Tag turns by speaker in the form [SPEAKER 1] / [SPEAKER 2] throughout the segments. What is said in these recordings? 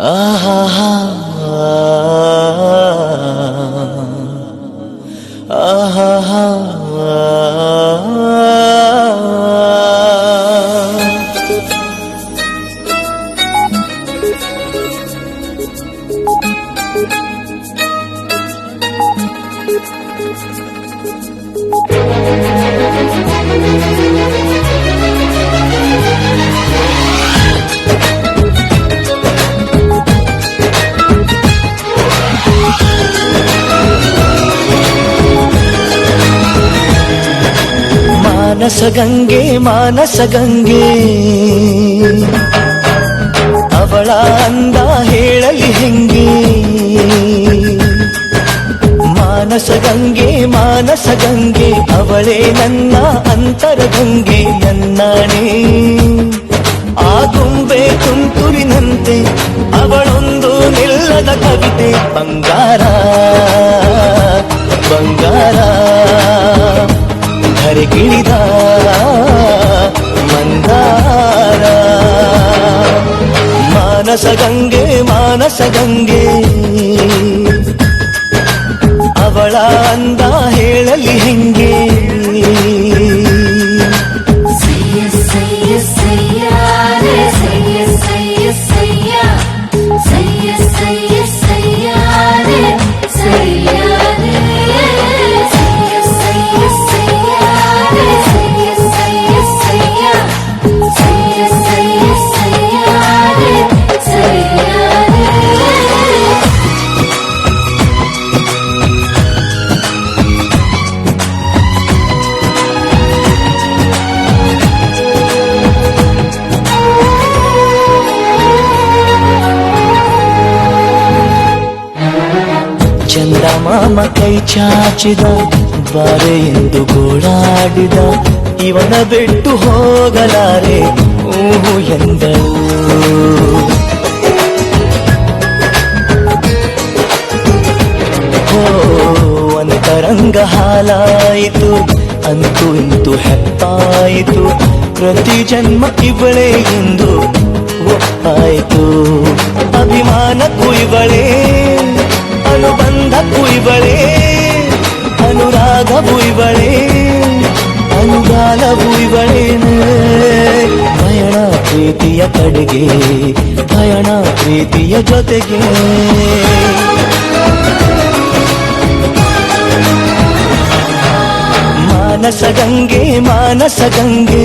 [SPEAKER 1] ಆಹಾ ಆಹಾ ಮಾನಸಗಂಗೆ ಮಾನಸಗಂಗೆ ಅವಳ ಅಂದ ಹೇಳಲಿ ಹೆಂಗೆ ಮಾನಸಗಂಗೆ ಮಾನಸಗಂಗೆ ಅವಳೇ ನನ್ನ ಅಂತರಗಂಗೆ ನನ್ನಾಣೆ ಆ ಗೊಂಬೆ ತುಂತುರಿನಂತೆ ಅವಳೊಂದು ನಿಲ್ಲದ ಕವಿತೆ ಬಂಗಾರ ಬಂಗಾರ ಧರೆಗಿಳಿದ ಮಂದಾರ ಮಾನಸಗಂಗೆ ಮಾನಸಗಂಗೆ ಅವಳ ಅಂದ ಹೇಳಲಿ ಹೆಂಗೆ ಚಂದಮಾಮ ಕೈ ಚಾಚಿದ ಬಾರೆ ಎಂದು ಗೋಳಾಡಿದ ಇವನ ಬಿಟ್ಟು ಹೋಗಲಾರೆ ಊಹು ಎಂದಳು ಅಂತರಂಗ ಹಾಲಾಯಿತು ಅಂತೂ ಇಂತೂ ಹೆಪ್ಪಾಯಿತು ಪ್ರತಿ ಜನ್ಮ ಇವಳೇ ಎಂದು ಒಪ್ಪಾಯಿತು ಅಭಿಮಾನಕ್ಕೂ ಇವಳೇ ಅನುಬಂಧಕ್ಕೂ ಇವಳೇ ಅನುರಾಗವೂ ಇವಳೇ ಅನುಗಾಲವೂ ಇವಳೇನೆ ಪಯಣ ಪ್ರೀತಿಯ ಕಡೆಗೆ ಪಯಣ ಪ್ರೀತಿಯ ಜೊತೆಗೆ ಮಾನಸಗಂಗೆ ಮಾನಸಗಂಗೆ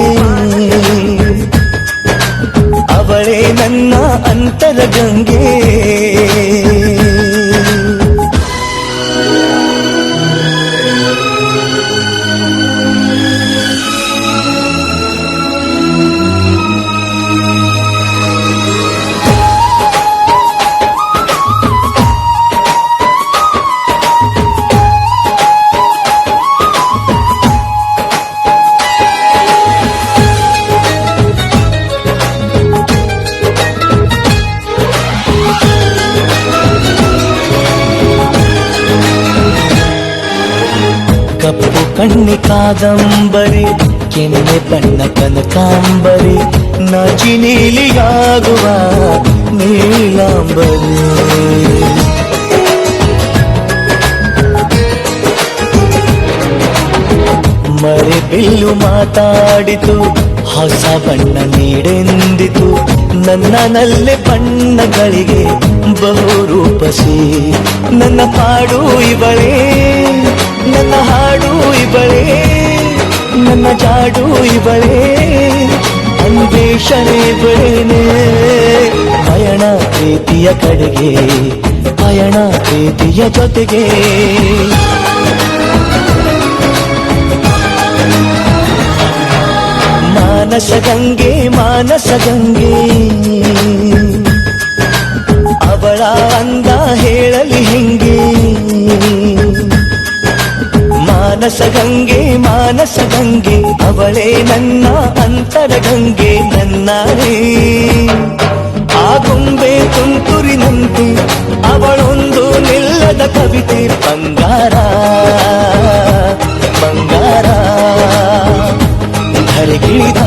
[SPEAKER 1] ಅವಳೇ ನನ್ನ ಅಂತರಗಂಗೆ ಕಪ್ಪು ಕಣ್ಣಿ ಕಾದಂಬರಿ ಕೆನ್ನೆ ಬಣ್ಣ ಕನಕಾಂಬರಿ ನಾಚಿ ನೀಲಿಯಾಗುವ ನೀಲಾಂಬರಿ ಮರೆ ಬಿಲ್ಲು ಮಾತಾಡಿತು ಹೊಸ ಬಣ್ಣ ನೀಡೆಂದಿತು ನನ್ನನಲ್ಲೇ ಬಣ್ಣಗಳಿಗೆ ಬಹುರೂಪಸಿ ನನ್ನ ಪಾಡು ಇವಳೇ ನನ್ನ ಹಾಡು ಇವಳೇ ನನ್ನ ಜಾಡು ಇವಳೇ ಅನ್ವೇಷಣೆ ಇವಳೇನೆ ಪಯಣ ಪ್ರೀತಿಯ ಕಡೆಗೆ ಪಯಣ ಪ್ರೀತಿಯ ಜೊತೆಗೆ ಮಾನಸಗಂಗೆ ಮಾನಸಗಂಗೆ ಅವಳ ಅಂದ ಹೇಳಲಿ ಹೆಂಗೆ ಮಾನಸಗಂಗೆ ಮಾನಸಗಂಗೆ ಅವಳೇ ನನ್ನ ಅಂತರಗಂಗೆ ನನ್ನಾನೇ ಆ ಗೊಂಬೆ ತುಂತುರಿನಂತೆ ಅವಳೊಂದು ನಿಲ್ಲದ ಕವಿತೆ ಬಂಗಾರ ಬಂಗಾರ ಧರೆಗಿಳಿದ